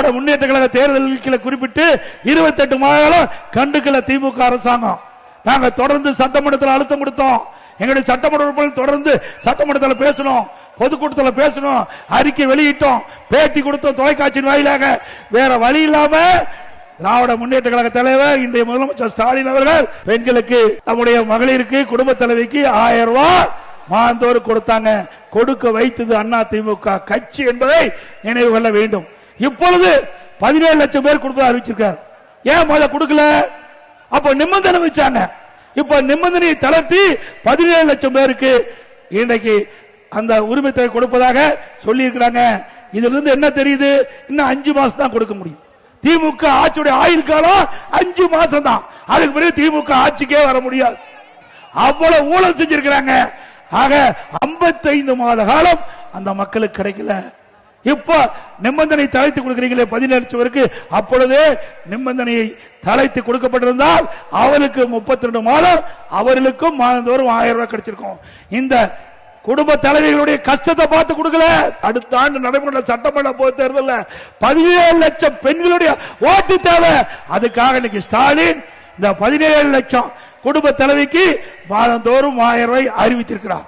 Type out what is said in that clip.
திராவிட முன்னேற்ற கழக தேர்தல்களை குறிப்பிட்டு 28 மாதங்களும் கண்டுக்கல திமுக அரசாங்கம். நாங்க தொடர்ந்து சட்டமன்றத்தில் அழுத்தம் கொடுத்தோம். எங்களுடைய சட்டமன்ற உறுப்பினர்கள் தொடர்ந்து சட்டமன்றத்தில் பேசணும், பொதுக்கூட்டத்தில் பேசணும், அறிக்கை வெளியிட்டோம், பேட்டி கொடுத்தோம் தொலைக்காட்சியின் வாயிலாக. வேற வழி இல்லாம திராவிட முன்னேற்ற கழக தலைவர் இன்றைய முதலமைச்சர் ஸ்டாலின் அவர்கள் பெண்களுக்கு, நம்முடைய மகளிருக்கு, குடும்ப தலைவிக்கு 1000 ரூபாய் மாதந்தோறும் கொடுத்தாங்க. கொடுக்க வைத்தது அண்ணா திமுக கட்சி என்பதை நினைவு கொள்ள வேண்டும். இப்பொழுது 17 லட்சம் பேர் கொடுக்க அறிவிச்சிருக்கார். ஏன் முதல்ல கொடுக்கல? அப்ப நிபந்தனை வச்சாங்க. இப்ப நிபந்தனையை தளர்த்தி 17 லட்சம் பேருக்கு இன்றைக்கு அந்த உரிமை தொகை கொடுப்பதாக சொல்லி இருக்கிறாங்க. இதுல இருந்து என்ன தெரியுது? இன்னும் 5 மாசம் தான் கொடுக்க முடியும். திமுக ஆட்சியுடைய ஆயுள் காலம் 5 மாசம் தான். அதுக்கு பிறகு திமுக ஆட்சிக்கே வர முடியாது. அவ்வளவு ஊழல் செஞ்சிருக்கிறாங்க. ஆக 55 மாத காலம் அந்த மக்களுக்கு கிடைக்கல. இப்ப நிபந்தனை தளர்த்தி கொடுக்கிறீங்களே 17 லட்சம் பேருக்கு, அப்பொழுது நிபந்தனையை தளர்த்தி கொடுக்கப்பட்டிருந்தால் அவருக்கு 32 மாதம், அவர்களுக்கும் மாதந்தோறும் 1000 ரூபாய் கிடைச்சிருக்கும். இந்த குடும்ப தலைவிகளுடைய கஷ்டத்தை பார்த்து கொடுக்கல. அடுத்த ஆண்டு நடைமுறை சட்டமன்ற பொது தேர்தலில் 17 லட்சம் பெண்களுடைய ஓட்டு தேவை. அதுக்காக இன்னைக்கு ஸ்டாலின் இந்த 17 லட்சம் குடும்ப தலைவிக்கு மாதந்தோறும் 1000 ரூபாய் அறிவித்திருக்கிறார்.